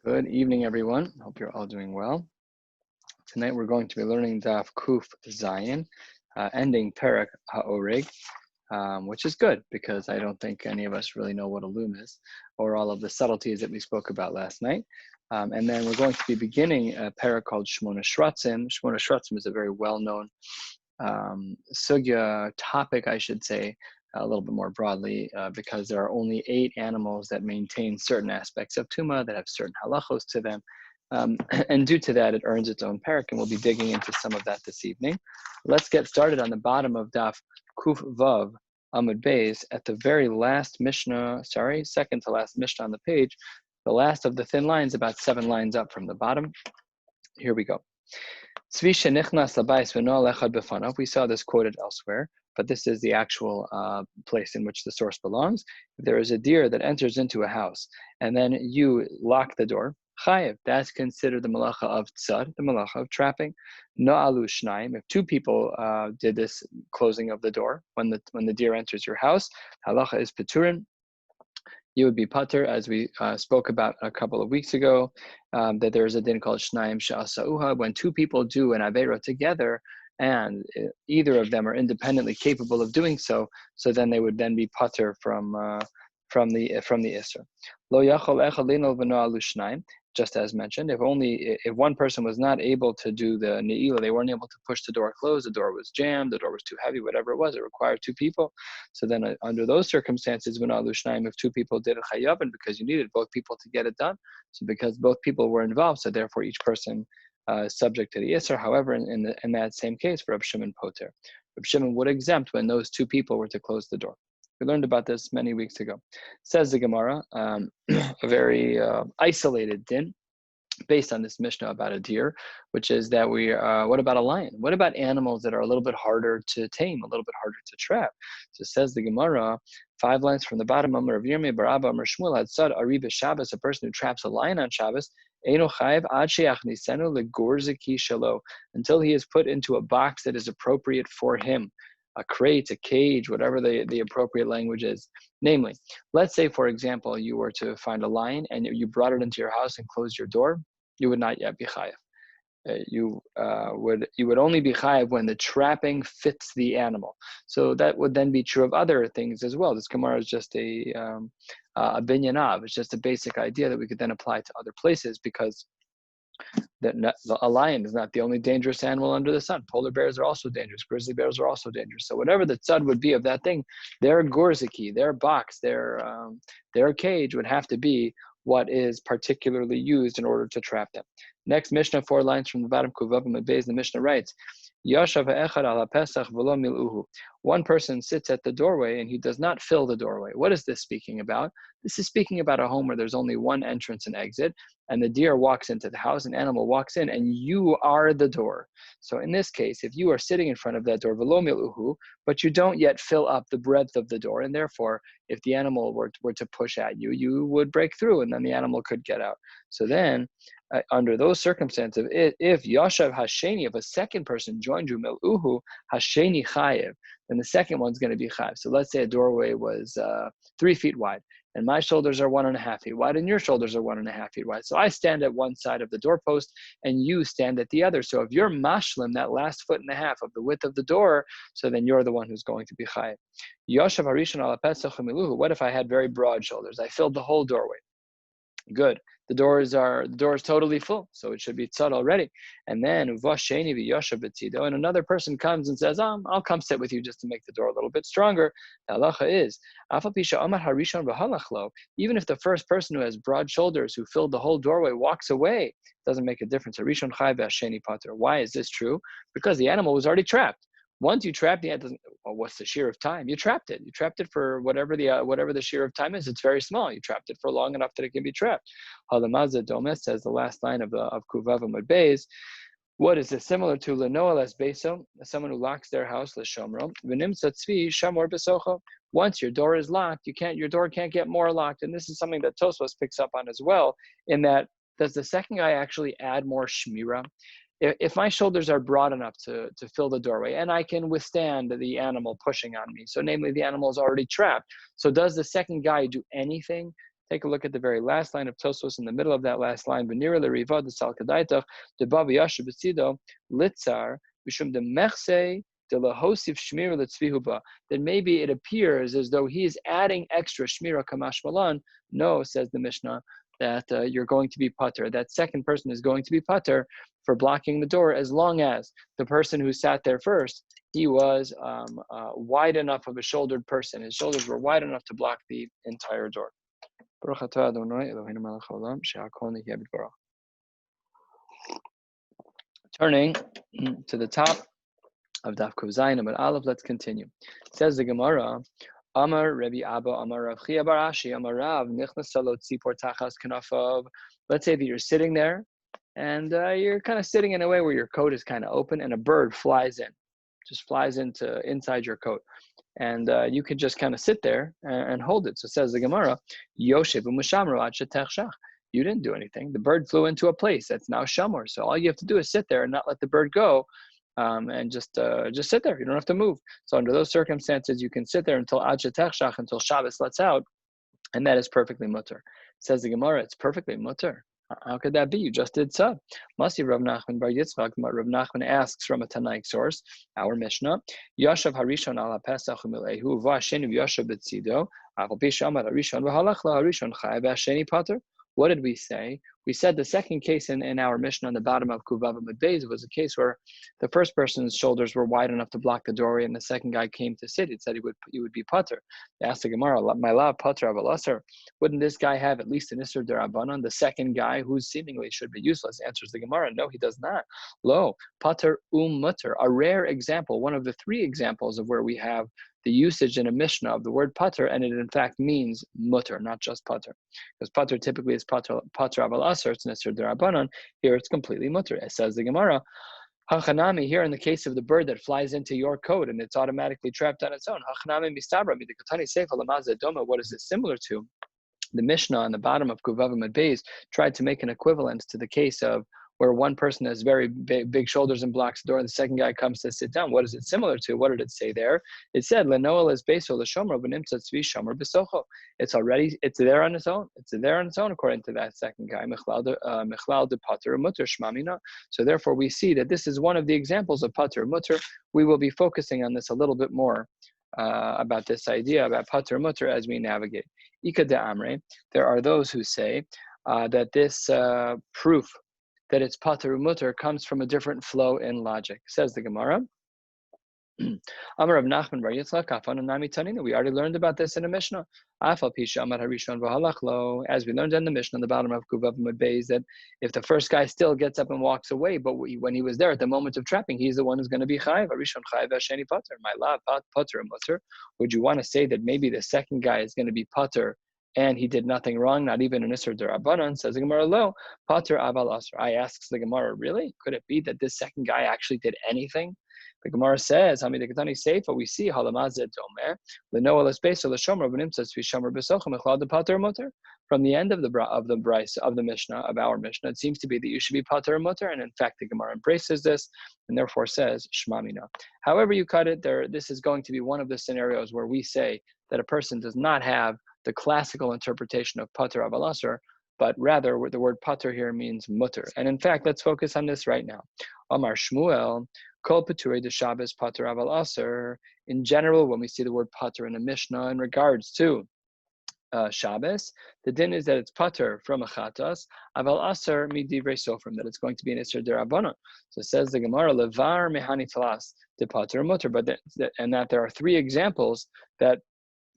Good evening, everyone. Hope you're all doing well. Tonight we're going to be learning Daf Kuf Zayin, ending Perek HaOreg, which is good because I don't think any of us really know what a loom is or all of the subtleties that we spoke about last night. And then we're going to be beginning a Perek called Shmona Shratzim. Shmona Shratzim is a very well-known sugya topic, I should say, a little bit more broadly, because there are only 8 animals that maintain certain aspects of Tuma that have certain halachos to them. And due to that, it earns its own parak, and we'll be digging into some of that this evening. Let's get started on the bottom of Daf Kuf Vav Amud Beis at the very last Mishnah, second to last Mishnah on the page, the last of the thin lines, about 7 lines up from the bottom. Here we go. We saw this quoted elsewhere, but this is the actual place in which the source belongs. If there is a deer that enters into a house and then you lock the door, chayev, that's considered the malacha of tzad, the malacha of trapping. No alu shnaim, if 2 people did this closing of the door when the deer enters your house, halacha is peturin. You would be pater, as we spoke about a couple of weeks ago, that there is a din called shnaim she'asauha, when 2 people do an avera together, and either of them are independently capable of doing so. So then they would then be pater from the isser. Lo yachol echad linol v'no alu shnaim. Just as mentioned, if one person was not able to do the ne'ilah, they weren't able to push the door closed, the door was jammed, the door was too heavy, whatever it was, it required 2 people. So then under those circumstances, if 2 people did a chayavin, because you needed both people to get it done. So because both people were involved, so therefore each person is subject to the Isser. However, in that same case, for Reb Shimon Poter, Reb Shimon would exempt when those 2 people were to close the door. We learned about this many weeks ago. Says the Gemara, a very isolated din based on this Mishnah about a deer, which is that what about a lion? What about animals that are a little bit harder to tame, a little bit harder to trap? So says the Gemara, 5 lines from the bottom, Amar of Yomi, Barabba, Amar Shmuel, had Tzad, Ari Shabbos, a person who traps a lion on Shabbos, Eino Chayev, Ad She'achnisenu Legorzeki Shalo, until he is put into a box that is appropriate for him. A crate, a cage, whatever the appropriate language is. Namely, let's say, for example, you were to find a lion and you brought it into your house and closed your door, you would not yet be chayev. You would only be chayev when the trapping fits the animal. So that would then be true of other things as well. This Gemara is just a binyanav. It's just a basic idea that we could then apply to other places, because a lion is not the only dangerous animal under the sun. Polar bears are also dangerous. Grizzly bears are also dangerous. So whatever the tzad would be of that thing, their gorziki, their box, their cage would have to be what is particularly used in order to trap them. Next Mishnah, 4 lines from the bottom, Kuvav Amud Beis, the Mishnah writes, Yashav echad ala pesach v'lo mil'uhu. One person sits at the doorway and he does not fill the doorway. What is this speaking about? This is speaking about a home where there's only one entrance and exit, and the deer walks into the house, an animal walks in, and you are the door. So in this case, if you are sitting in front of that door, v'lo mil'uhu, but you don't yet fill up the breadth of the door, and therefore, if the animal were to push at you, you would break through, and then the animal could get out. So then, under those circumstances, if Yashav Hasheni, if a second person joined you, Mil'uhu Hasheni Chayev, then the second one's going to be Chayev. So let's say a doorway was 3 feet wide, and my shoulders are 1.5 feet wide, and your shoulders are 1.5 feet wide. So I stand at one side of the doorpost, and you stand at the other. So if you're mashlim, that last 1.5 feet of the width of the door, so then you're the one who's going to be Chayev. Yashav Harishon Ala Pesach Miluhu. What if I had very broad shoulders? I filled the whole doorway. Good. The door is totally full, so it should be tzad already. And then and another person comes and says, I'll come sit with you just to make the door a little bit stronger. The halacha is, even if the first person who has broad shoulders, who filled the whole doorway, walks away, it doesn't make a difference. Why is this true? Because the animal was already trapped. Once you trap the animal, what's the shear of time? You trapped it. You trapped it for whatever the shear of time is. It's very small. You trapped it for long enough that it can be trapped. Halamaza Domes says the last line of Kuvav Amud Beis. What is this similar to? Lenoa les beso, someone who locks their house l'shomro. V'nimtzat tzvi shamor besocho. Once your door is locked, your door can't get more locked. And this is something that Tosfos picks up on as well. In that, does the second guy actually add more shmira? If my shoulders are broad enough to fill the doorway, and I can withstand the animal pushing on me, so namely the animal is already trapped, so does the second guy do anything Take a look at the very last line of Tosfos. In the middle of that last line, V'nira l'riva de salkadaitach de bavi yashu b'tzido litzar b'shum de mechse de lahosif shmira l'tzvihuba. That maybe it appears as though he is adding extra shmira kamash malan. No, says the Mishnah, that you're going to be pater. That second person is going to be pater for blocking the door, as long as the person who sat there first, he was wide enough of a shouldered person. His shoulders were wide enough to block the entire door. Turning to the top of Daf Kuf Zayin Amud Aleph, let's continue. Says the Gemara, Amar Rabbi Abba Amar Rav Chia bar Ashi Amar Rav Nichnas Salot Tzipor Tachas Kanafav. Let's say that you're sitting there and you're kind of sitting in a way where your coat is kind of open and a bird flies in, just flies into inside your coat. And you could just kind of sit there and hold it. So says the Gemara, Yoshev u'mushamru ad shetechshach. You didn't do anything. The bird flew into a place that's now shamor. So all you have to do is sit there and not let the bird go, and just sit there. You don't have to move. So under those circumstances, you can sit there until ad shetechshach, until Shabbos lets out, and that is perfectly mutter. Says the Gemara, it's perfectly mutter. How could that be? You just did so. Masi Rav Nachman bar Yitzchak. Rav Nachman asks from a Tanaic source, our Mishnah, Yashav Harishon ala Pesach u'milehu v'asheni Yashav b'tzido Aval Pishamad Harishon v'halach la Harishon Chayav v'asheni Pater. What did we say? We said the second case in our Mishnah on the bottom of Kuvav Amud Beis was a case where the first person's shoulders were wide enough to block the doorway, and the second guy came to sit. It said he would be pater. They asked the Gemara, my love, pater aval aser. Wouldn't this guy have at least an isur derabanan? The second guy, who seemingly should be useless, answers the Gemara, no, he does not. Lo, pater mutter, a rare example, one of the three examples of where we have the usage in a Mishnah of the word pater, and it in fact means mutter, not just pater. Because pater typically is pater aval aser, it's nisur derabanan. Here it's completely mutter. It says the Gemara, hachanami, here in the case of the bird that flies into your coat and it's automatically trapped on its own. Hachanami mistabra midikatani seifa lamazeh doma. What is it similar to? The Mishnah on the bottom of Kuvav Amud Beis tried to make an equivalence to the case of where one person has very big shoulders and blocks the door, and the second guy comes to sit down. What is it similar to? What did it say there? It said, "Lenoel is beso l'shomer v'nimtzat tzvi shomer b'socho." It's there on its own. It's there on its own, according to that second guy. Mechlal de pater mutter shmamina. So therefore, we see that this is one of the examples of pater mutter. We will be focusing on this a little bit more about this idea about pater mutter as we navigate. Ika de amre. There are those who say that this proof that it's pater mutter comes from a different flow in logic. Says the Gemara, Amar Rav Nachman bar Yitzchak Afan Nami Tanina. We already learned about this in a Mishnah. Afal Pisha Amar Harishon v'halach lo. As we learned in the Mishnah on the bottom of Kuvav Amud Beis, that if the first guy still gets up and walks away, but when he was there at the moment of trapping, he's the one who's going to be chayiv. Harishon chayiv v'asheni pater. My love, pater mutter. Would you want to say that maybe the second guy is going to be pater and he did nothing wrong, not even an isur derabanan? Says the Gemara, lo, pater aval aser. I asks the Gemara, really? Could it be that this second guy actually did anything? The Gemara says, "Hamidekatani seifa." We see halamazet domer lenoel espeso l'shomer v'nimtzas v'shomer b'sochem echlad the pater mutter. From the end of the Bryce of the Mishnah, of our Mishnah, it seems to be that you should be pater mutter, and in fact the Gemara embraces this and therefore says shmamina. However you cut it, this is going to be one of the scenarios where we say that a person does not have the classical interpretation of pater aval aser, but rather the word pater here means mutter. And in fact, let's focus on this right now. Amar Shmuel, kol paturei de Shabbos pater aval aser. In general, when we see the word pater in a Mishnah in regards to Shabbos, the din is that it's pater from a chatas, aval aser midivrei sofrim, that it's going to be an isur derabanan. So says the Gemara, levar mehani talas de pater mutter, and that there are three examples that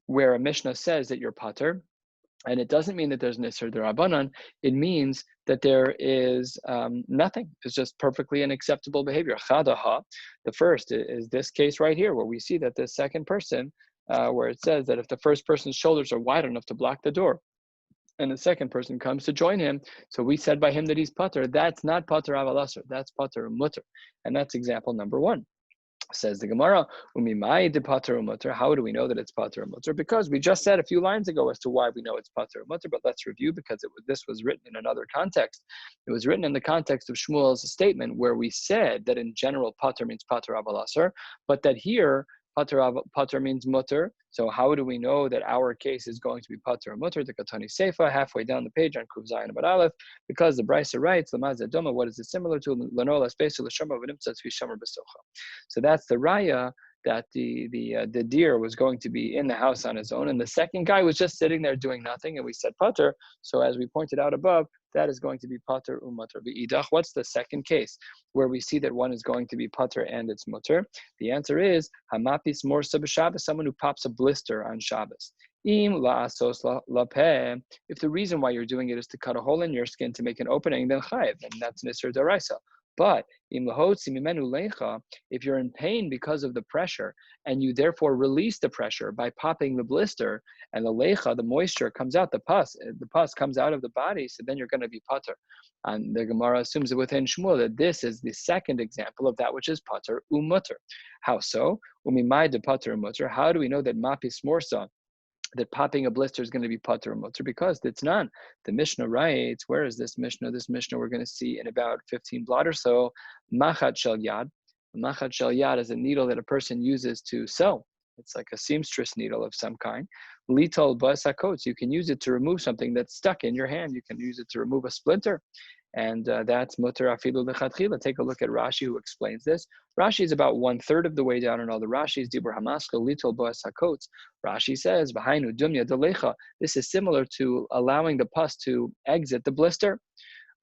where a Mishnah says that you're pater, and it doesn't mean that there's an isur derabanan. It means that there is nothing. It's just perfectly unacceptable behavior. Chadaha. The first is this case right here, where we see that the second person, where it says that if the first person's shoulders are wide enough to block the door, and the second person comes to join him, so we said by him that he's pater. That's not pater aval aser. That's pater mutter, and that's example number one. Says the Gemara, Umimai de pater mutter. How do we know that it's pater mutter? Because we just said a few lines ago as to why we know it's pater mutter, but let's review because this was written in another context. It was written in the context of Shmuel's statement where we said that in general pater means pater aval aser, but that here Pater means mutter. So how do we know that our case is going to be pater or mutter? The Katani Seifa, halfway down the page on Kuv Zayin Abad Aleph, because the Brisa writes, Lamaz Doma, what is it similar to? Lanola Space L'Shomer V'Nimtzat V'Shomer B'Socha. So that's the raya that the deer was going to be in the house on his own, and the second guy was just sitting there doing nothing, and we said pater. So as we pointed out above, that is going to be pater u'mutter. V'idach, what's the second case where we see that one is going to be pater and it's mutter? The answer is hamapis morsa b'Shabbos, someone who pops a blister on Shabbos. Im la'asos lapeh, if the reason why you're doing it is to cut a hole in your skin to make an opening, then chayiv, and that's nisr daraisa. But if you're in pain because of the pressure, and you therefore release the pressure by popping the blister, and the lecha, the moisture comes out, the pus comes out of the body, so then you're going to be pater. And the Gemara assumes that within Shmuel that this is the second example of that which is pater umutter. How so? Umimai de pater umutter. How do we know that mapis morsa, that popping a blister is going to be pater or mutter? Because it's none. The Mishnah writes, where is this Mishnah? This Mishnah we're going to see in about 15 blot or so. Machat shel yad. Machat shel yad is a needle that a person uses to sew. It's like a seamstress needle of some kind. Litol basakot. You can use it to remove something that's stuck in your hand. You can use it to remove a splinter. And that's mutter afilu lechatchila. Take a look at Rashi, who explains this. Rashi is about 1/3 of the way down in all the Rashis. Dibur hamaska litol boas hakots. Rashi says, "V'hainu dumya delecha." This is similar to allowing the pus to exit the blister.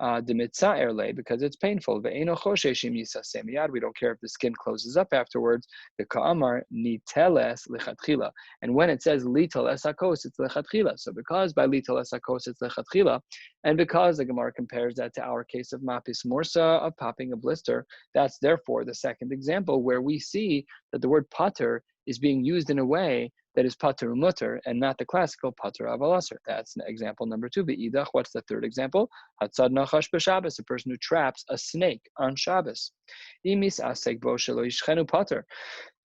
Because it's painful. We don't care if the skin closes up afterwards. The ka'amar niteles lechatchila. And when it says lital esakos, it's lechatchila. So because by lital esakos it's lechatchila, and because the Gemara compares that to our case of mapis morsa, of popping a blister, that's therefore the second example where we see that the word pater is being used in a way that is pater umutter and not the classical pater avalasser. That's example number 2. V'idach, what's the third example? Hatzad nachash b'Shabbos, a person who traps a snake on Shabbos. Imis asek bo shelo yishchenu pater.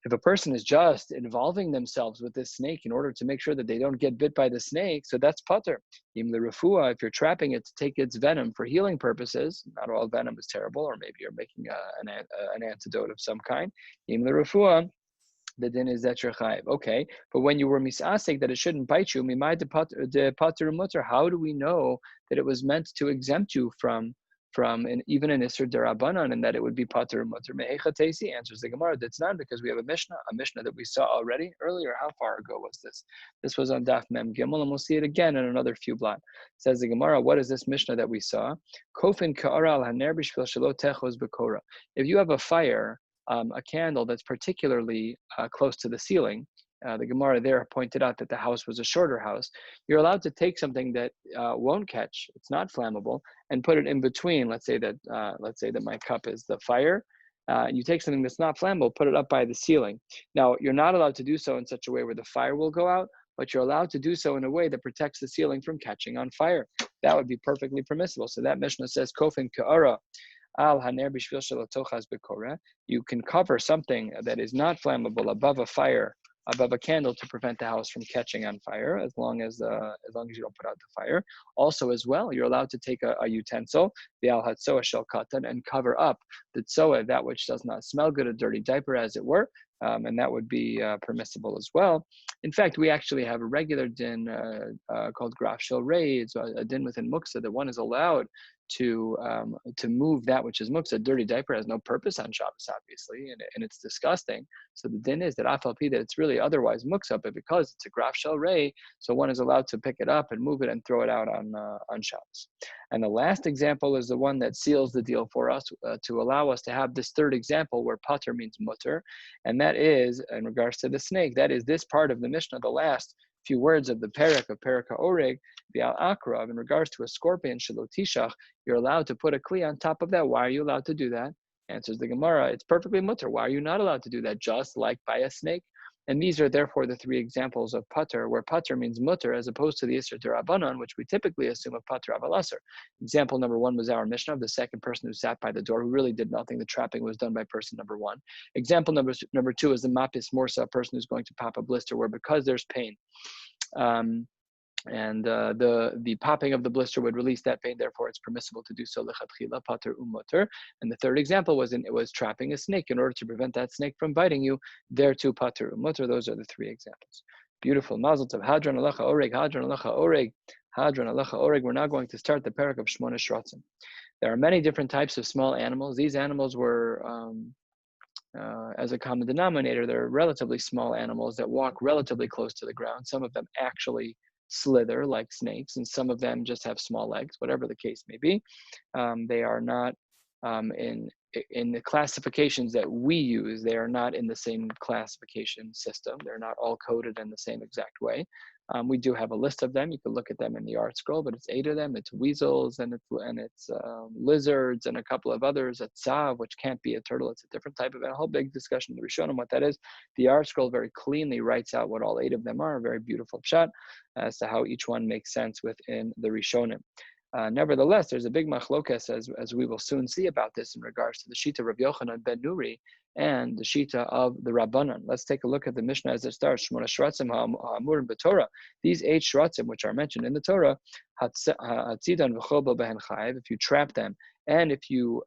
If a person is just involving themselves with this snake in order to make sure that they don't get bit by the snake, so that's pater. Im l'refua, if you're trapping it to take its venom for healing purposes, not all venom is terrible, or maybe you're making an antidote of some kind. Im l'refua, the din is that you're chayiv. Okay, but when you were misasek that it shouldn't bite you, mimai de pater mutter, how do we know that it was meant to exempt you from even an isur derabanan, and that it would be pater mutter? Mehecha teisi, answers the Gemara. That's not, because we have a mishnah that we saw already earlier. How far ago was this? This was on Daf Mem Gimel, and we'll see it again in another few blot. Says the Gemara, what is this mishnah that we saw? Kofin ka'ara al haner b'shvil shelo techos b'kora. If you have a fire, a candle that's particularly close to the ceiling, the Gemara there pointed out that the house was a shorter house, you're allowed to take something that won't catch, it's not flammable, and put it in between. Let's say that my cup is the fire, and you take something that's not flammable, put it up by the ceiling. Now, you're not allowed to do so in such a way where the fire will go out, but you're allowed to do so in a way that protects the ceiling from catching on fire. That would be perfectly permissible. So that Mishnah says, Kofin Ka'ara, Al haner b'shvil shelo tochas b'kora. You can cover something that is not flammable above a fire, above a candle, to prevent the house from catching on fire, as long as you don't put out the fire. Also, as well, you're allowed to take a utensil, the al hatzoa shel katan, and cover up the tzoa, that which does not smell good, a dirty diaper, as it were, and that would be permissible as well. In fact, we actually have a regular din called graf shel rei. It's a din within muksa that one is allowed to move that which is muksa. A dirty diaper has no purpose on Shabbos, obviously, and it's disgusting. So the din is that afal pi, that it's really otherwise muksa, but because it's a graf shel rei, so one is allowed to pick it up and move it and throw it out on Shabbos. And the last example is the one that seals the deal for us, to allow us to have this third example where pater means mutter, and that is in regards to the snake. That is this part of the Mishnah, the last few words of the Perek of Perek HaOreg, the Al-Akrav, in regards to a scorpion, Shalotishach, you're allowed to put a kli on top of that. Why are you allowed to do that? Answers the Gemara, it's perfectly mutter. Why are you not allowed to do that? Just like by a snake. And these are therefore the 3 examples of pater, where pater means mutter, as opposed to the isur derabanan, which we typically assume of pater avalasser. Example number 1 was our Mishnah of the second person who sat by the door, who really did nothing. The trapping was done by person number 1. Example number 2 is the mapis morsa, a person who's going to pop a blister, where because there's pain, and the popping of the blister would release that pain. Therefore, it's permissible to do so lechatchila pater umoter. And the third example was it was trapping a snake in order to prevent that snake from biting you. There too pater umoter. Those are the three examples. Beautiful. Mazel tov. Hadron alecha oreg. Hadron alecha oreg. Hadron alecha oreg. We're now going to start the parak of Shmona Shratzim. There are many different types of small animals. These animals were as a common denominator, they're relatively small animals that walk relatively close to the ground. Some of them actually slither like snakes, and some of them just have small legs, whatever the case may be. They are not in the classifications that we use. They are not in the same classification system. They're not all coded in the same exact way. We do have a list of them. You can look at them in the art scroll, but it's 8 of them. It's weasels and it's lizards and a couple of others. A tzav, which can't be a turtle. It's a different type of a whole big discussion in the Rishonim what that is. The art scroll very cleanly writes out what all 8 of them are. A very beautiful pshat as to how each one makes sense within the Rishonim. Nevertheless, there's a big machlokas, as we will soon see about this in regards to the Shita of Rabbi Yochanan ben Nuri and the Shita of the Rabbanan. Let's take a look at the Mishnah as it starts. Shmona Shratzim ha'amurim b'Torah. These 8 Shratzim, which are mentioned in the Torah, hatzidan v'chobo behen chayiv, if you trap them, and if you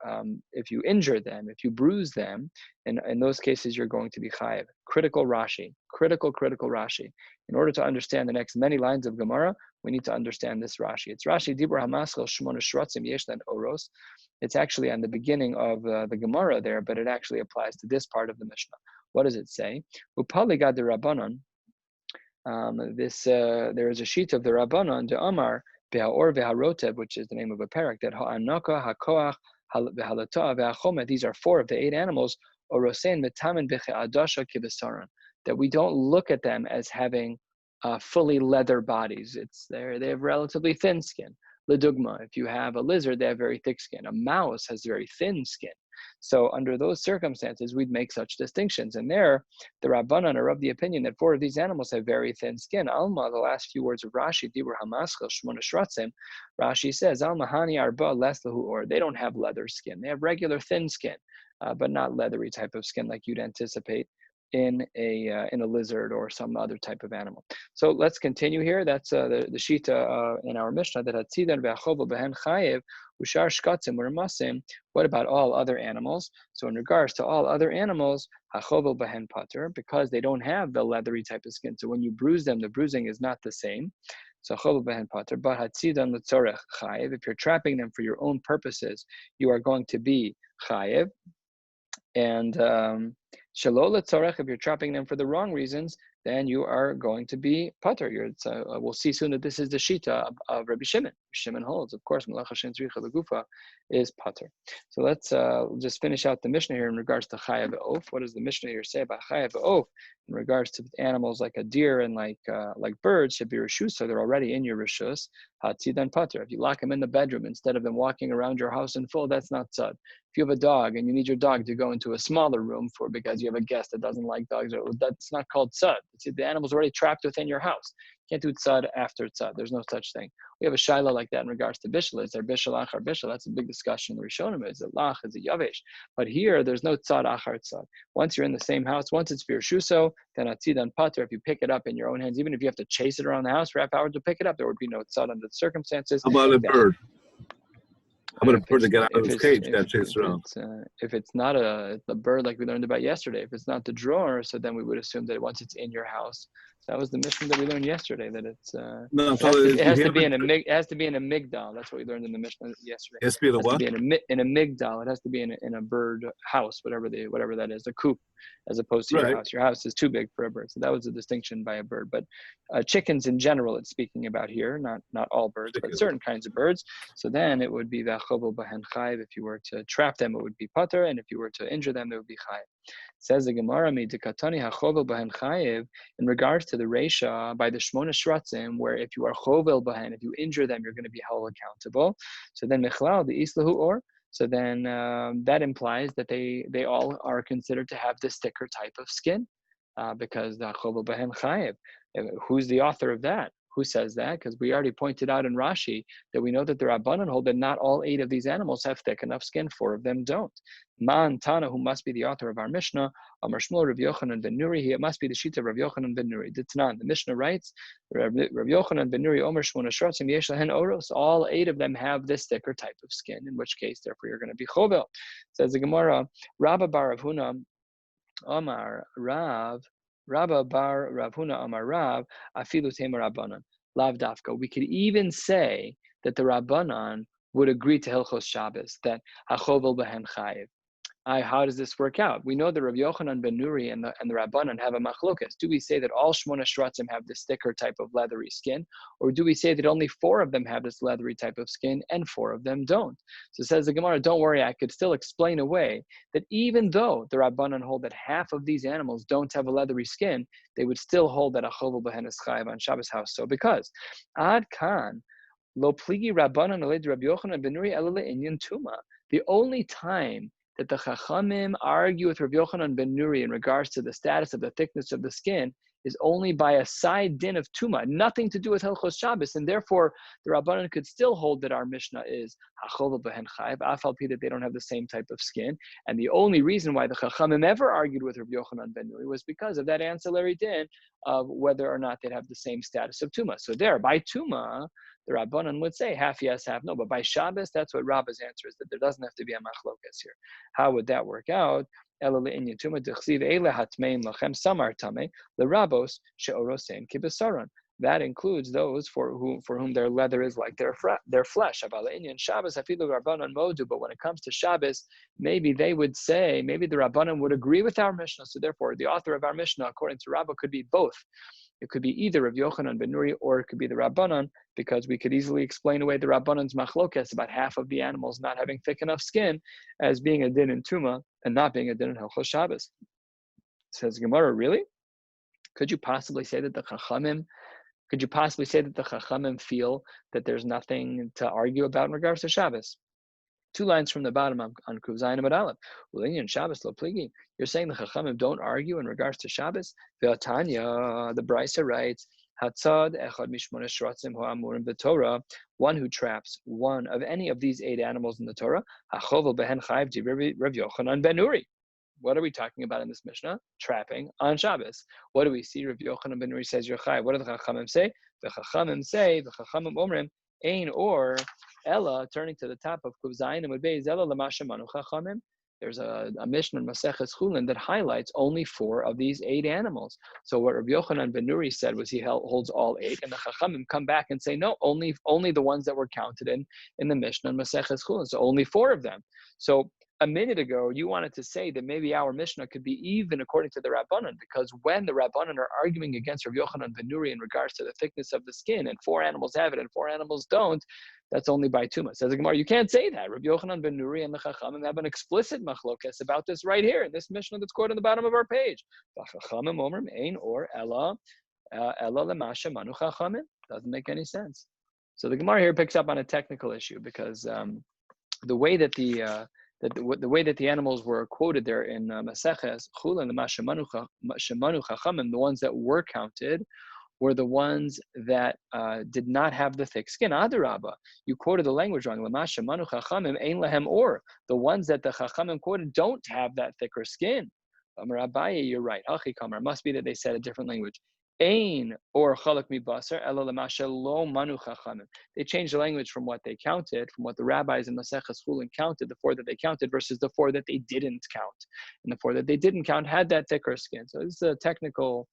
injure them, if you bruise them, in those cases you're going to be chayiv. Critical Rashi. Critical Rashi. In order to understand the next many lines of Gemara, we need to understand this Rashi. It's Rashi Dibur Hamaschel Shmona Shratzim Yeshlan Oros. It's actually on the beginning of the Gemara there, but it actually applies to this part of the Mishnah. What does it say? Upaligad de Rabbanon. There is a sheet of the Rabbanon de Amar Behaor Veharoteb, which is the name of a parak, that Ha'anaka Hakoach Vehalata Veachoma. These are 4 of the 8 animals. Orosein Metamen Becheadasha Kibesaran. That we don't look at them as having fully leather bodies. They have relatively thin skin. Ledugma, if you have a lizard, they have very thick skin. A mouse has very thin skin. So under those circumstances, we'd make such distinctions. And there, the Rabbanan are of the opinion that 4 of these animals have very thin skin. Alma, the last few words of Rashi, Dibur Hamaschel Shmona Shratzim, Rashi says, Alma Hani Arba Leslahu, or they don't have leather skin. They have regular thin skin, but not leathery type of skin like you'd anticipate in a lizard or some other type of animal. So let's continue here. That's the shita in our Mishnah that hatzidan ve'achovo behen chayev ushar shkatzim urmasim. What about all other animals? So in regards to all other animals, hachovo behen pater, because they don't have the leathery type of skin. So when you bruise them, the bruising is not the same. So chayev behen pater, but hatzidan letzorech chayev. If you're trapping them for your own purposes, you are going to be chayev. And Shalol letzorech, if you're trapping them for the wrong reasons, then you are going to be pater. We'll see soon that this is the shita of Rabbi Shimon. Shimon holds, of course, malacha shen tzricha legufa is pater. So let's just finish out the Mishnah here in regards to chayav ve'of. What does the Mishnah here say about chayav ve'of in regards to animals like a deer and like birds? Should be reshus, so they're already in your reshus. Hatzidan pater. If you lock them in the bedroom instead of them walking around your house in full, that's not tzad. If you have a dog and you need your dog to go into a smaller room because you have a guest that doesn't like dogs, that's not called tzad. The animal's already trapped within your house. You can't do tzad after tzad. There's no such thing. We have a shaila like that in regards to bishul. Is there bishul achar bishul? That's a big discussion in the Rishonim. Is it lach? Is it yavesh? But here, there's no tzad achar tzad. Once you're in the same house, once it's for shuso, then atzidan pater. If you pick it up in your own hands, even if you have to chase it around the house for half hour to pick it up, there would be no tzad under the circumstances. How about a bird? How about a bird to get out of his cage, got chased around? If it's not the bird like we learned about yesterday, if it's not the drawer, so then we would assume that once it's in your house. So that was the Mishnah that we learned yesterday, that it's it has to be in a migdal. That's what we learned in the Mishnah yesterday. It has to be in a what? In a migdal. It has to be in a bird house, whatever that is, a coop, as opposed to your house. Your house is too big for a bird. So that was a distinction by a bird. But chickens in general, it's speaking about here, not all birds, but certain kinds of birds. So then it would be v'achovel b'hen chayiv. If you were to trap them, it would be pater, and if you were to injure them, it would be chayiv. Says the Gemara, midikatani hachovel b'hen chayiv, in regards to the Reisha by the Shmona Shratzim, where if you are chovel b'hen, if you injure them, you're going to be held accountable. So then mechlal the islahu or. So then that implies that they all are considered to have this thicker type of skin, because the chovel b'hen chayiv. Who's the author of that? Who says that? Because we already pointed out in Rashi that we know that the Rabbanan hold that not all 8 of these animals have thick enough skin, 4 of them don't. Man Tana, who must be the author of our Mishnah, Amar Shmuel Rav Yochanan ben Nuri, it must be the Shita of Rav Yochanan ben Nuri. The Mishnah writes, Rav Yochanan ben Nuri, Omer Shmona Shratzim Yesh Lahen Oros, all 8 of them have this thicker type of skin, in which case, therefore, you're going to be Chovel. Says the Gemara, Rabba bar Rav Huna, Amar Rav, Rabba bar Rav Huna Amar Rav, Afilu Tema Rabbanan, Lav Dafka. We could even say that the Rabbanan would agree to Hilchos Shabbos, that Hachovel Behen Chayiv. How does this work out? We know that Rabbi Yochanan ben Nuri and the Rabbanan have a machlokas. Do we say that all Shmona Shratzim have this thicker type of leathery skin? Or do we say that only 4 of them have this leathery type of skin and 4 of them don't? So says the Gemara, don't worry, I could still explain away that even though the Rabbanan hold that half of these animals don't have a leathery skin, they would still hold that Achovel Behen Chayiv on Shabbos house. So because Ad Kan, Lo Pligi Rabbanan Aled Rabbi Yochanan ben Nuri Elele Inyan Tuma. The only time that the Chachamim argue with Rabbi Yochanan ben Nuri in regards to the status of the thickness of the skin is only by a side din of Tuma, nothing to do with Hilchos Shabbos, and therefore the Rabbanan could still hold that our Mishnah is Hachovel Behen Chayiv, Afal Pi, that they don't have the same type of skin. And the only reason why the Chachamim ever argued with Rabbi Yochanan ben Nuri was because of that ancillary din of whether or not they'd have the same status of Tuma. So there, by Tuma, the Rabbanan would say half yes, half no. But by Shabbos, that's what Rabba's answer is, that there doesn't have to be a machlokas here. How would that work out? Some are tame, the Rabbos she'orosein kibesaron. That includes those for whom their leather is like their flesh. But when it comes to Shabbos, maybe they would say, maybe the Rabbanan would agree with our Mishnah. So therefore, the author of our Mishnah, according to Rabbah, could be both. It could be either Rav Yochanan ben Nuri or it could be the Rabbanan, because we could easily explain away the Rabbanan's machlokas about half of the animals not having thick enough skin as being a din in Tuma and not being a din in Hilchos Shabbos. Says Gemara, really? Could you possibly say that the Chachamim feel that there's nothing to argue about in regards to Shabbos? 2 lines from the bottom on Kuv Zayin Amud Aleph. In Shabbos lo pligi. You're saying the Chachamim don't argue in regards to Shabbos? Ve'atanya, the Brisa writes, Hatzad echad mishmona shratzim ha'amurim b'Torah. One who traps one of any of these 8 animals in the Torah. Hachovel behen chayiv di Rav Yochanan ben Nuri. What are we talking about in this Mishnah? Trapping on Shabbos. What do we see? Rav Yochanan ben Nuri says you're chayiv. What do the Chachamim say? The Chachamim omrim ein or Ella, turning to the top of Kuv Zayin Amud Beis, Ella l'masha manu chachamim. There's a Mishnah in Maseches Chulin that highlights only 4 of these 8 animals. So what Rabbi Yochanan ben Nuri said was he holds all 8, and the Chachamim come back and say no, only the ones that were counted in the Mishnah in Maseches Chulin. So only 4 of them. So a minute ago, you wanted to say that maybe our Mishnah could be even according to the Rabbanan, because when the Rabbanan are arguing against Rabbi Yochanan ben Nuri in regards to the thickness of the skin, and 4 animals have it and 4 animals don't, that's only by Tuma. Says the Gemara, you can't say that. Rabbi Yochanan ben Nuri and the Chachamim have an explicit machlokas about this right here in this Mishnah that's quoted on the bottom of our page. Chachamim omrim ein or ella lemasha manu chachamim. Doesn't make any sense. So the Gemara here picks up on a technical issue, because the way that the animals were quoted there in Maseches Chulin, the Shemanu Chachamim, the ones that were counted, were the ones that did not have the thick skin. Adarabba, you quoted the language wrong. Shemanu Chachamim ein lehem or. The ones that the Chachamim quoted don't have that thicker skin. Rabbi, you're right. Hachi kamar, must be that they said a different language. Ein or chalak mi basar ela lemasha lo manu chachamim. They changed the language from what they counted, from what the rabbis in Maseches Chulin counted, the 4 that they counted, versus the 4 that they didn't count. And the 4 that they didn't count had that thicker skin. So this is a technical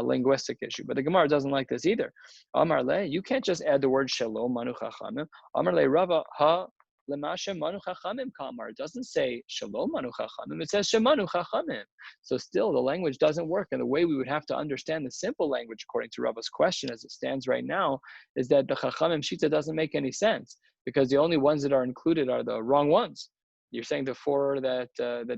linguistic issue. But the Gemara doesn't like this either. Amar le, you can't just add the word shalom manu chachamim. Amar le rava ha lemasha manu chachamim kamar. It doesn't say shalom manu chachamim. It says shemanu chachamim. So still the language doesn't work. And the way we would have to understand the simple language according to Rava's question as it stands right now is that the chachamim shita doesn't make any sense, because the only ones that are included are the wrong ones. You're saying the 4 that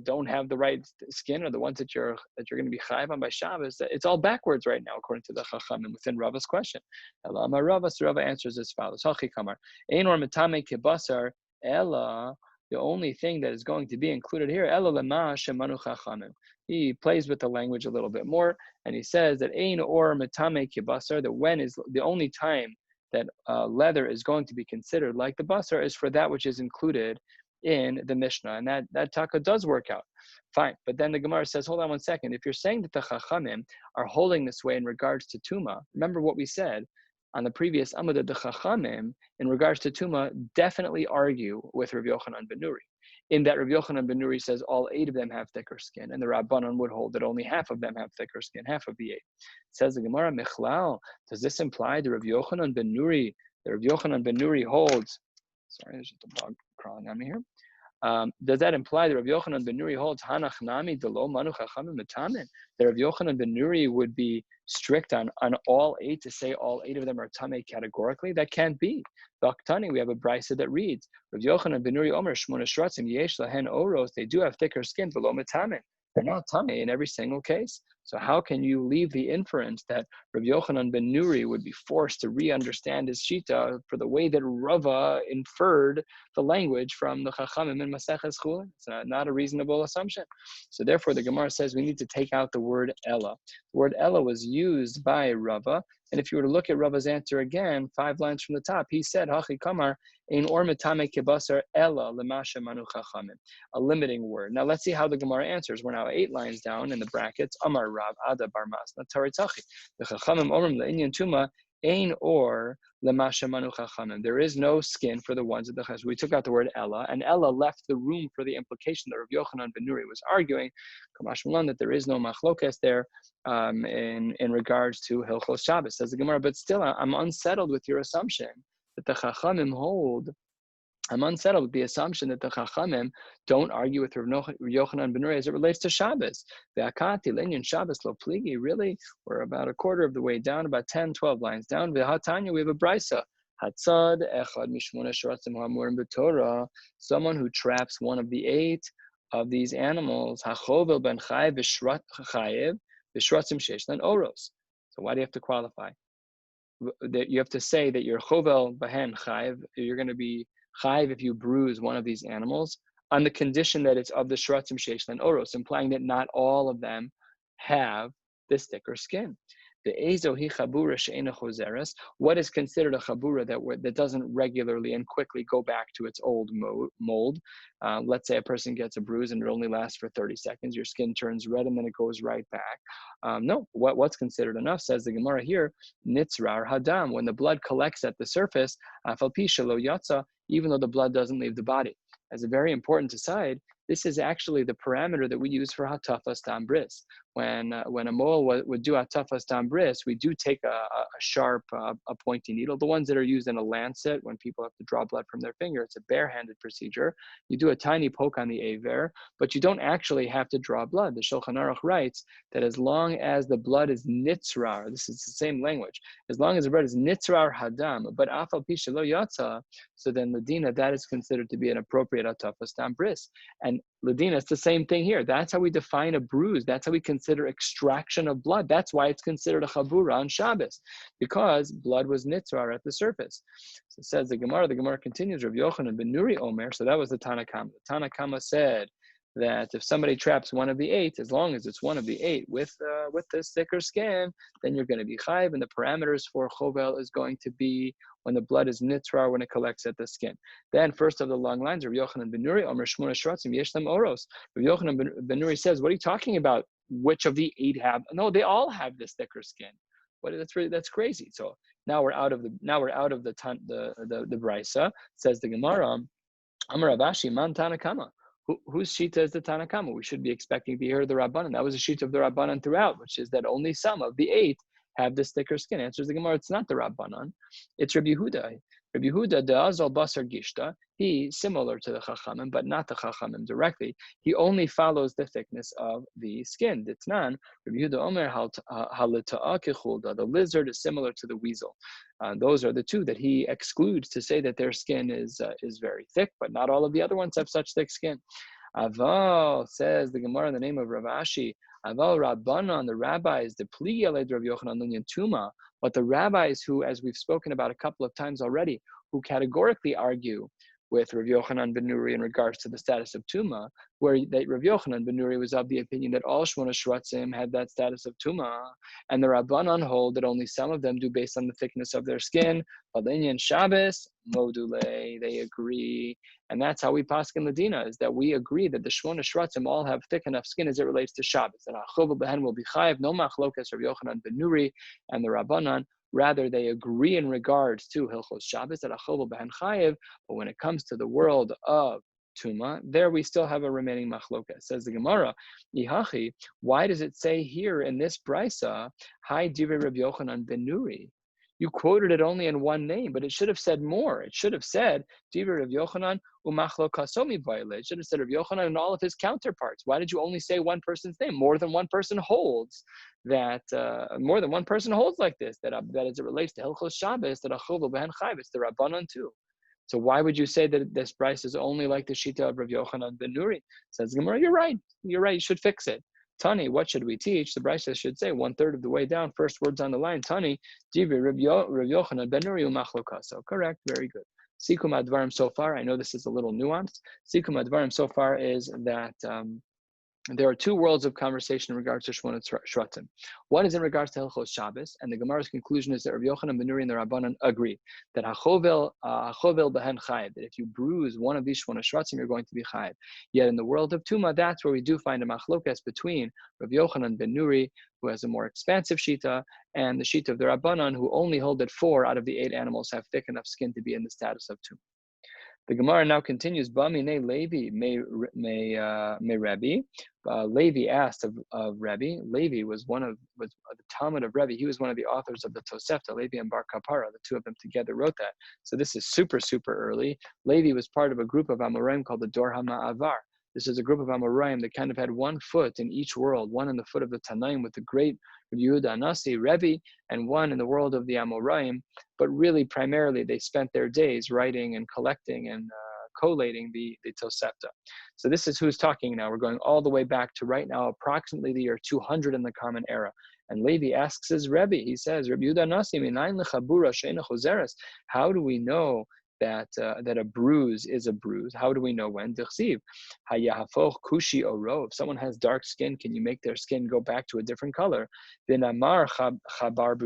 don't have the right skin are the ones that you're going to be chayiv on by Shabbos. It's all backwards right now according to the Chachamim within Rava's question. Elama Rava, so Rava answers as follows: Hachi kamar ein or metame kibasar ella. The only thing that is going to be included here, ella lema shemanu chachamim. he plays with the language a little bit more, and he says that ein or metame kibasar, that when is the only time that leather is going to be considered like the basar is for that which is included in the Mishnah, and that taka does work out. Fine, but then the Gemara says, hold on one second. If you're saying that the Chachamim are holding this way in regards to Tuma, remember what we said on the previous Amud, that the Chachamim, in regards to Tuma, definitely argue with Rabbi Yochanan ben Nuri. In that Rabbi Yochanan ben Nuri says all 8 of them have thicker skin, and the Rabbanan would hold that only half of them have thicker skin, half of the 8. Says the Gemara, Michlal, does this imply that Rabbi Yochanan ben Nuri holds, sorry, there's just a dog crawling on me here. Does that imply that Rabbi Yochanan ben Nuri holds Hanach Nami Delo Manu Chachamim Metamin? That Rabbi Yochanan ben Nuri would be strict on all 8 to say all 8 of them are Tameh categorically? That can't be. Baktani, we have a brisa that reads Rabbi Yochanan ben Nuri Omer Shmona Shratzim Yesh Lahen Oros. They do have thicker skin below Metamin. They're not Tameh in every single case. So how can you leave the inference that Rabbi Yochanan ben Nuri would be forced to re-understand his shita for the way that Rava inferred the language from the Chachamim in Maseches Chulin? It's not a reasonable assumption. So therefore, the Gemara says we need to take out the word Ella. The word Ella was used by Rava, and if you were to look at Rava's answer again, 5 lines from the top, he said, Hachi Kamar, Ein or metame kibasar Ella lemasha manu Chachamim, a limiting word. Now let's see how the Gemara answers. We're now 8 lines down in the brackets. Amar Rav Ada Bar Masna Taritzachi. The Chachamim Omrim le'inyan Tuma ein or lemasha manu Chachamim. There is no skin for the ones of the Chachamim. We took out the word Ella, and Ella left the room for the implication that Rav Yochanan ben Nuri was arguing, Kamash Mulan, that there is no machlokes there in regards to Hilchos Shabbos. Says the Gemara, but still I'm unsettled with your assumption that the Chachamim hold. I'm unsettled with the assumption that the Chachamim don't argue with Rav Yochanan ben Nuri as it relates to Shabbos. Ve'akati le'inyan Shabbos lo pligi. Really, we're about a quarter of the way down, about 10, 12 lines down. Ve'hatanya, we have a brisa. Hatzad echad mishmona shratzim ha'amurim b'Torah. Someone who traps one of the 8 of these animals. Hachovel ben chayev v'shratzim sheshlan oros. So why do you have to qualify? That you have to say that you're chovel bahen chayev, you're going to be chayev if you bruise one of these animals, on the condition that it's of the shratzim sheshlan oros, implying that not all of them have this thicker skin. The ezo hi chabura she'ena chozeres. What is considered a chabura that doesn't regularly and quickly go back to its old mold? Let's say a person gets a bruise and it only lasts for 30 seconds. Your skin turns red and then it goes right back. No, what's considered enough, says the Gemara here, nitzrar hadam, when the blood collects at the surface, afal pi shelo yatsa, even though the blood doesn't leave the body. As a very important aside, this is actually the parameter that we use for hatafas tam bris. When a mole would do hatafas tam bris, we do take a sharp, a pointy needle. The ones that are used in a lancet, when people have to draw blood from their finger, it's a barehanded procedure. You do a tiny poke on the aver, but you don't actually have to draw blood. The Shulchan Aruch writes that as long as the blood is nitzrar, this is the same language, as long as the blood is nitzrar hadam, but afal pi shelo yatsa, so then ladina, that is considered to be an appropriate hatafas tam bris. And ladina, it's the same thing here. That's how we define a bruise. That's how we consider extraction of blood. That's why it's considered a chabura on Shabbos, because blood was nitzrar at the surface. So it says the Gemara continues, Rav Yochanan ben Nuri Omer, so that was the Tana Kama. The Tana Kama said that if somebody traps one of the 8, as long as it's one of the 8 with this thicker skin, then you're going to be chayiv, and the parameters for chovel is going to be when the blood is nitzrar, when it collects at the skin. Then, first of the long lines, Rabbi Yochanan ben Nuri, Omer Shmona Shratzim Yeshlem Oros. Rabbi Yochanan ben Nuri says, what are you talking about? Which of the 8 have? No, they all have this thicker skin. That's crazy. So now we're out of the brisa. Says the Gemara, Amar Ravashi man Tanakama. Whose shita is the Tanakama? We should be expecting to hear the Rabbanan. That was a shita of the Rabbanan throughout, which is that only some of the 8 have this thicker skin. Answers the Gemara, it's not the Rabbanan, it's Rabbi Yehuda. Rabbi Yehuda de'azal basar gishta, he, similar to the Chachamim, but not the Chachamim directly, he only follows the thickness of the skin. Ditnan, Rabbi Yehuda omer halita'a kechulda, the lizard is similar to the weasel. Those are the 2 that he excludes to say that their skin is very thick, but not all of the other ones have such thick skin. Aval, says the Gemara in the name of Rav Ashi, Aval Rabbanan, the rabbis, the pligi aled Rav Yochanan Linyan Tuma, but the rabbis who, as we've spoken about a couple of times already, who categorically argue with Rav Yochanan ben Nuri in regards to the status of Tuma, where that Rav Yochanan ben Nuri was of the opinion that all Shmona Shratzim had that status of Tuma, and the Rabbanan hold that only some of them do based on the thickness of their skin. Balinian Shabbos, Module, they agree. And that's how we paskin Ladina, is that we agree that the Shmona Shratzim all have thick enough skin as it relates to Shabbos. And Achov Behen will be chayiv, no machlokas Rav Yochanan ben Nuri and the Rabbanan. Rather, they agree in regards to Hilchos Shabbos that Achov Behen chayiv, but when it comes to the world of Tuma, there we still have a remaining machlokas. Says the Gemara, Yihachi, why does it say here in this brisa, Hi Divrei Rav Yochanan ben Nuri? You quoted it only in one name, but it should have said more. It should have said, Divrei Rav Yochanan umachlo kasomi vayle. It should have said Rav Yochanan and all of his counterparts. Why did you only say one person's name? More than one person holds that, like this, that as it relates to Hilchos Shabbos, that Achov Behen Chayv, it's the Rabbanan too. So why would you say that this price is only like the Shita of Rav Yochanan ben Nuri? Says Gemara, you're right, you should fix it. Tani, what should we teach? The Brisa should say 1/3 of the way down, first words on the line. Tani, Divrei Rav Yochanan ben Nuri umachlo kaso. Correct, very good. Sikum advarim so far, I know this is a little nuanced. Sikum advarim so far is that there are two worlds of conversation in regards to Shmona Shratzim. One is in regards to Hilchos Shabbos, and the Gemara's conclusion is that Rav Yochanan ben Nuri and the Rabbanan agree that Hachovel behen chayiv, that if you bruise one of these Shmona Shratzim, you're going to be chayiv. Yet in the world of Tuma, that's where we do find a machlokas between Rav Yochanan ben Nuri, who has a more expansive shita, and the shita of the Rabbanan, who only hold that 4 out of the 8 animals have thick enough skin to be in the status of Tuma. The Gemara now continues, Bamine Levi may Rabbi. Levi asked of Rabbi. Levi was the Talmud of Rabbi. He was one of the authors of the Tosefta. Levi and Bar Kapara, the two of them together wrote that. So this is super, super early. Levi was part of a group of Amoraim called the Dor HaMa'avar. This is a group of Amoraim that kind of had one foot in each world, one in the foot of the Tanaim with the great Yehuda Nasi, Rebbe, and one in the world of the Amoraim. But really, primarily, they spent their days writing and collecting and collating the Tosefta. So this is who's talking now. We're going all the way back to right now, approximately the year 200 in the Common Era. And Levi asks his Rebbe, he says, Rebbe Yehuda Nasi, minayin lechabura she'ena chozeres. How do we know that a bruise is a bruise? How do we know when? Dichsiv, hayahafoch kushi oro. If someone has dark skin, can you make their skin go back to a different color? Vinamar chabar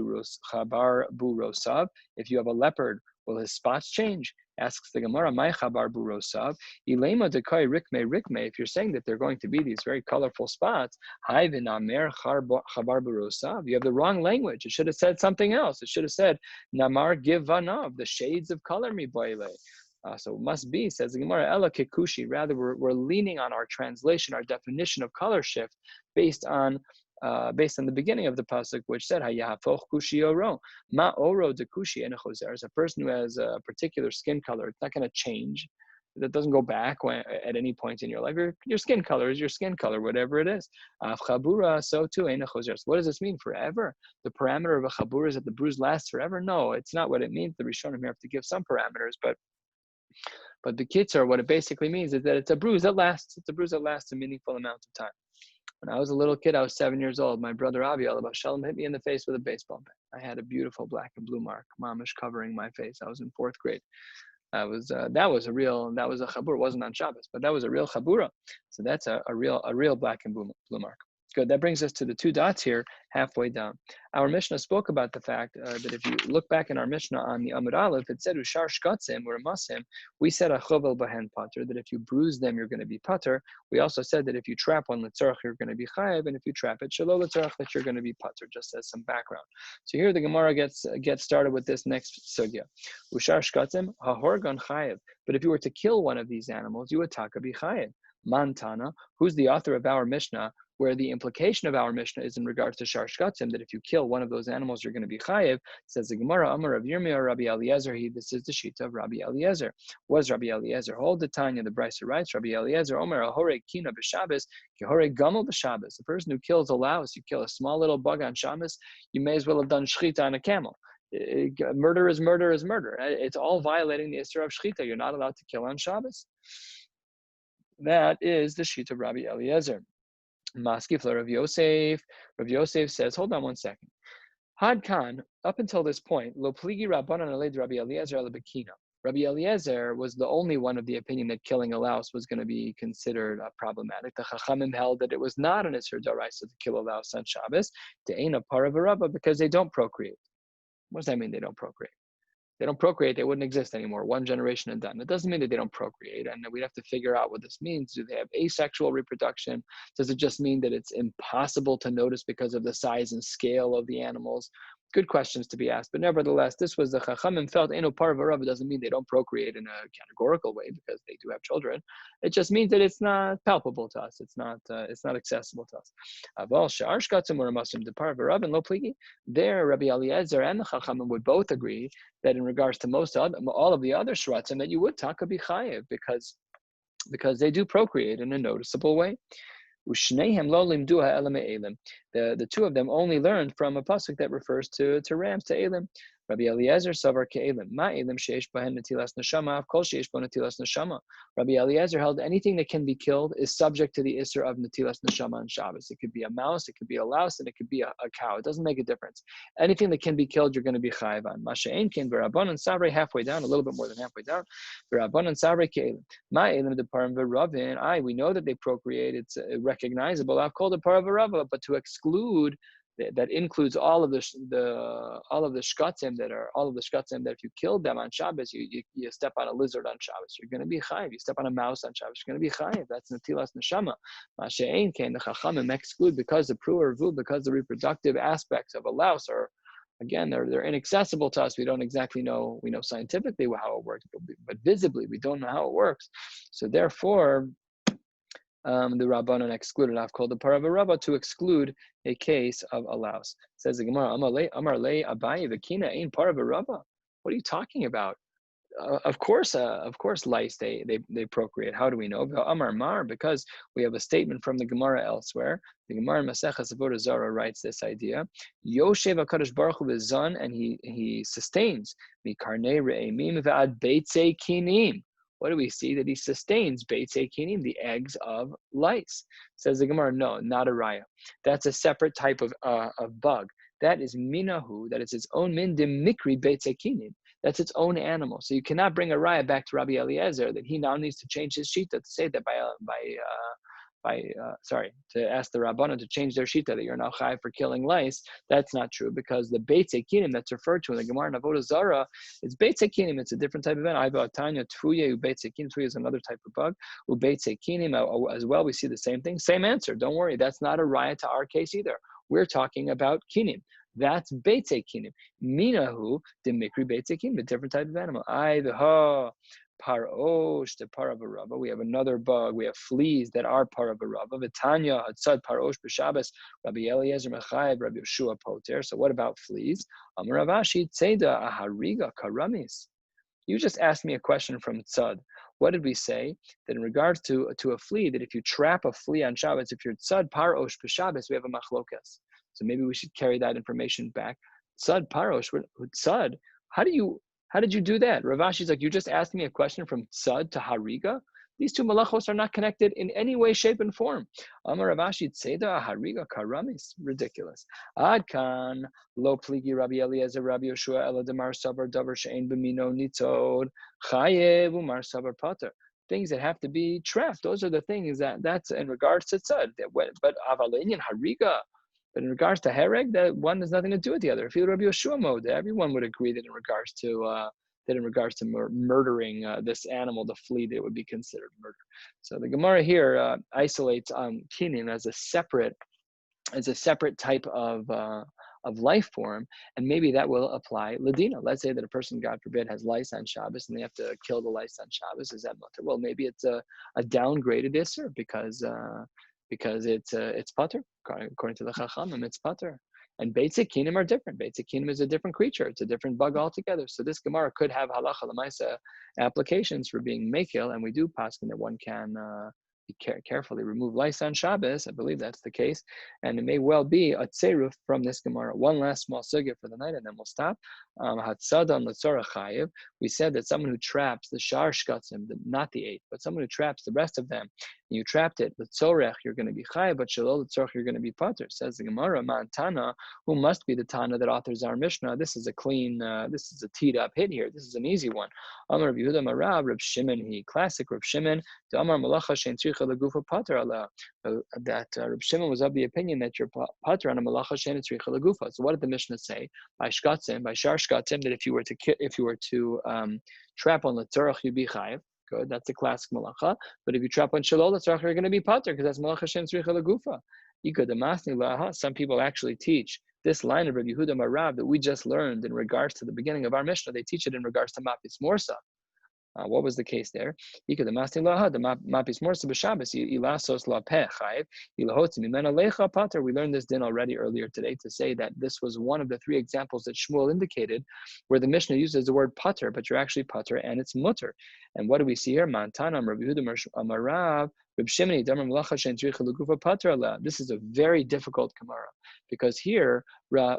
burosav. If you have a leopard, will his spots change? Asks the Gemara, my chabar burosav. Ilema dekai rikme rikme. If you're saying that they're going to be these very colorful spots, hai vinamer chabar burosav. You have the wrong language. It should have said something else. It should have said namar givanav, the shades of color mi boile. So it must be, says the Gemara, ela kekushi. Rather, we're leaning on our translation, our definition of color shift, based on the beginning of the pasuk, which said hayahafoch kushi oro ma oro de kushi enechozer. As a person who has a particular skin color, it's not going to change. That doesn't go back at any point in your life. Your skin color is your skin color, whatever it is. Chabura, so too enechozer. So what does this mean? Forever? The parameter of a chabura is that the bruise lasts forever? No, it's not what it means. The Rishonim here have to give some parameters, but the kitzur, what it basically means is that it's a bruise that lasts. It's a bruise that lasts a meaningful amount of time. When I was a little kid, I was 7 years old. My brother Rabbi Shalom hit me in the face with a baseball bat. I had a beautiful black and blue mark, mamish covering my face. I was in 4th grade. That was a chabura. It wasn't on Shabbos, but that was a real chabura. So that's a real black and blue mark. Good. That brings us to the 2 dots here, halfway down. Our Mishnah spoke about the fact that if you look back in our Mishnah on the Amud Aleph, it said Ushar shkatzim or masim. We said Achovel bahen pater, that if you bruise them, you're going to be pater. We also said that if you trap one letzarach, you're going to be chayev, and if you trap it shelo letzarach, that you're going to be pater. Just as some background. So here the Gemara gets started with this next sugya. Ushar shkatzim hahorgan chayev. But if you were to kill one of these animals, you would taka be chayev. Mantana, who's the author of our Mishnah, where the implication of our Mishnah is in regards to Shar Shkatzim, that if you kill one of those animals, you're going to be chayev. Says the Gemara, Amar of Yomi or Rabbi Eliezer, this is the shita of Rabbi Eliezer. Was Rabbi Eliezer hold the Tanya? The Brisa writes, Rabbi Eliezer, Omer ahore kina b'Shabbos, kehore gamel b'Shabbos. The person who kills a louse, you kill a small little bug on Shabbos, you may as well have done shchita on a camel. Murder is murder is murder. It's all violating the Isra of shchita. You're not allowed to kill on Shabbos. That is the shita of Rabbi Eliezer. Maskifler Rav Yosef. Rav Yosef says, hold on one second. Had Khan, up until this point, lo pligi rabbanan aled Rabbi Eliezer elabekina. Rabbi Eliezer was the only one of the opinion that killing a louse was going to be considered problematic. The Chachamim held that it was not an Isser D'Oraisa to kill a louse on Shabbos, to Ein a Par of a Rabba, because they don't procreate. What does that mean, they don't procreate? They don't procreate, they wouldn't exist anymore. One generation and done. It doesn't mean that they don't procreate, and we'd have to figure out what this means. Do they have asexual reproduction? Does it just mean that it's impossible to notice because of the size and scale of the animals? Good questions to be asked, but nevertheless, this was the Chachamim felt Eno Par v'Rav. It doesn't mean they don't procreate in a categorical way because they do have children. It just means that it's not palpable to us. It's not accessible to us. Aval she'ar shkatzim were masim de Par v'Rav and lo pligi. There, Rabbi Eliezer and the Chachamim would both agree that in regards to all of the other shratzim that you would taka be chayev because they do procreate in a noticeable way. The two of them only learned from a pasuk that refers to rams, to elim. Rabbi Eliezer savar ke'elim. Ma elim sheish bahen netilas neshama, av kol sheish bo netilas neshama. Rabbi Eliezer held anything that can be killed is subject to the isser of netilas neshama on Shabbos. It could be a mouse, it could be a louse, and it could be a cow. It doesn't make a difference. Anything that can be killed, you're going to be chayiv on. Masha'en ken v'rabbanan savrei, halfway down, a little bit more than halfway down. V'rabbanan savrei ke'elim. Ma elim deparim v'ravin. We know that they procreate. It's recognizable. I've called a par of a rava, but to exclude that includes all of the shkatzim that if you killed them on Shabbos, you step on a lizard on Shabbos, you're going to be chayiv. You step on a mouse on Shabbos, you're going to be chayiv. That's netilas neshama. Masha'ein ken, the chachamim exclude because the pruah vu, because the reproductive aspects of a louse are, again, they're inaccessible to us. We don't exactly know. We know scientifically how it works, but visibly we don't know how it works. So therefore, the Rabbanon excluded. I've called the par of a Rabba to exclude a case of a louse. Says the Gemara, Amar le Abaye v'kina ain't par of a Rabba. What are you talking about? Of course, lice they procreate. How do we know? Amar Mar, because we have a statement from the Gemara elsewhere. The Gemara in Maseches Avodah Zarah writes this idea: Yoshev HaKadosh Baruch Hu v'zon, and he sustains mikarnei re'emim v'ad beitzei kinim. What do we see? That he sustains beitzei kinim, the eggs of lice. Says the Gemara, no, not a raya. That's a separate type of bug. That is minahu, that is its own min de mikri beitzei kinim. That's its own animal. So you cannot bring a raya back to Rabbi Eliezer that he now needs to change his shita to say that to ask the Rabbanon to change their shita that you're now chayav for killing lice. That's not true because the beitzei kinim that's referred to in the Gemara in Avodah Zarah is beitzei kinim. It's a different type of event. Iva Tanya Tfuye ubeitzei kinim. Tfuye is another type of bug. Ubeitzei kinim as well. We see the same thing. Same answer. Don't worry. That's not a raya to our case either. We're talking about kinim. That's beitzei kinim. Minahu de mikri beitzei kinim, a different type of animal. Parosh, the par of a rava. We have another bug. We have fleas that are par of a rava. V'tanya hatzad parosh b'Shabbos. Rabbi Eliezer mechayev, Rabbi Yeshua poter. So what about fleas? Amar Rav Ashi tzeda ahariga karamis. You just asked me a question from tzad. What did we say? That in regards to a flea, that if you trap a flea on Shabbos, if you're tzad parosh b'Shabbos, we have a machlokas. So maybe we should carry that information back. Tzad parosh, tzad. How did you do that? Rav Ashi's like, you just asked me a question from tzad to hariga? These two malachos are not connected in any way, shape, and form. Amar Rav Ashi tzeda hariga karamis. Ridiculous. Ad kan lo pligi Rabbi Eliezer Rabbi Yeshua ela demar savar davar she'ein b'mino nitzod chayev umar savar pater. Things that have to be trapped. Those are the things that's in regards to tzad. But avalinian hariga. But in regards to hereg, that one has nothing to do with the other. If you Rabbi Yeshua mode, everyone would agree that in regards to murdering this animal, the flea, that it would be considered murder. So the Gemara here isolates kinim as a separate type of life form, and maybe that will apply ladina. Let's say that a person, God forbid, has lice on Shabbos, and they have to kill the lice on Shabbos. Is that mutter? Well, maybe it's a downgraded isser because it's pater. According to the Chachamim, it's pater. And beitzei kinim are different. Beitzei kinim is a different creature. It's a different bug altogether. So this Gemara could have halacha l'maisa applications for being mekil, and we do paskin that one can carefully remove lice on Shabbos. I believe that's the case. And it may well be a tzeruf from this Gemara. One last small sugya for the night, and then we'll stop. Hatzadan l'tzorach chayiv. We said that someone who traps the shar shkatzim, not the 8, but someone who traps the rest of them and you trapped it with tzorech, you're going to be chayav, but shalol tzorech, you're going to be pater. Says the Gemara, man Tana, who must be the Tana that authors our Mishnah. This is a clean, this is a teed up hit here. This is an easy one. Amar Rabbi Yehuda Marav, Reb Shimon, he classic Reb Shimon. The Amar Malacha shein tzricha legufa pater ala. That Reb Shimon was of the opinion that you're pater on a malacha shein tzricha legufa. So what did the Mishnah say? By shkatzim, by shar shkatzim, that if you were to trap on the tzorach, you'd be chayiv. Good, that's a classic malacha. But if you trap on shalol tzorach, you're going to be pater because that's malacha shein tzricha legufa. Some people actually teach this line of Rabbi Yehuda Marav that we just learned in regards to the beginning of our Mishnah. They teach it in regards to mapis morsa. What was the case there? We learned this din already earlier today to say that this was one of the three examples that Shmuel indicated where the Mishnah uses the word pater, but you're actually pater and it's mutter. And what do we see here? Mantanam Rabbi Yehuda Marav. This is a very difficult Gemara because here Rav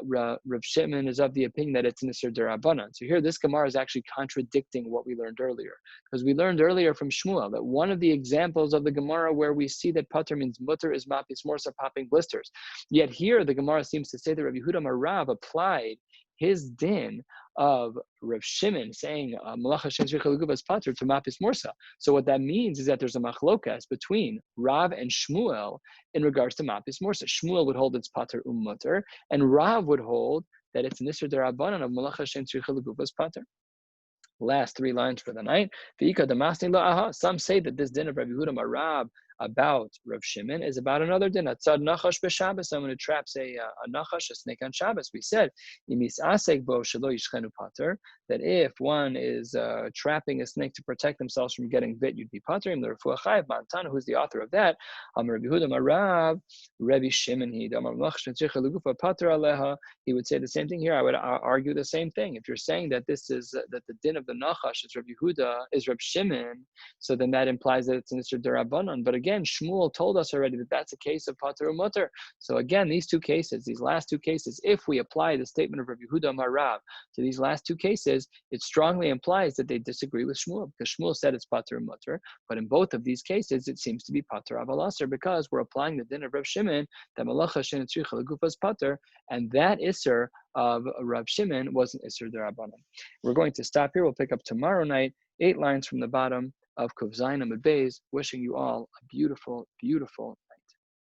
Shimon is of the opinion that it's Nisr Derabanan. So here this Gemara is actually contradicting what we learned earlier, because we learned earlier from Shmuel that one of the examples of the Gemara where we see that pater means mutter is mapis morsa, popping blisters. Yet here the Gemara seems to say that Rabbi Yehuda Marav applied his din of Rav Shimon saying malacha shein tzricha legufa is pater to mapis morsa. So what that means is that there's a machlokas between Rav and Shmuel in regards to mapis morsa. Shmuel would hold it's pater mutter, and Rav would hold that it's nisur derabanan of malacha shein tzricha legufa is pater. Last three lines for the night. Some say that this din of Rabbi Yehuda Marav about Rav Shimon is about another din. Atzad nachash b'Shabbos. Someone who traps a nachash, a snake on Shabbos. We said that if one is trapping a snake to protect themselves from getting bit, you'd be pater. The Refuah Chayav Mantana, who's the author of that, Rabbi Yehuda Marav, Rabbi Shimon, he would say the same thing here. I would argue the same thing. If you're saying that this is that the din of the nachash is Rabbi Yehuda, is Rabbi Shimon, so then that implies that it's an Isser Derabanan. But again, Shmuel told us already that that's a case of pater or mutter. So again, these last two cases, if we apply the statement of Rabbi Yehuda Marav to these last two cases, it strongly implies that they disagree with Shmuel, because Shmuel said it's pater or mutter. But in both of these cases, it seems to be pater avalasser, because we're applying the din of Rav Shimon that malacha shein tzricha legufa is pater, and that Isser of Rav Shimon was an Isser Derabanan. We're going to stop here. We'll pick up tomorrow night, 8 lines from the bottom of Kuf Zayin Amud Beis, wishing you all a beautiful, beautiful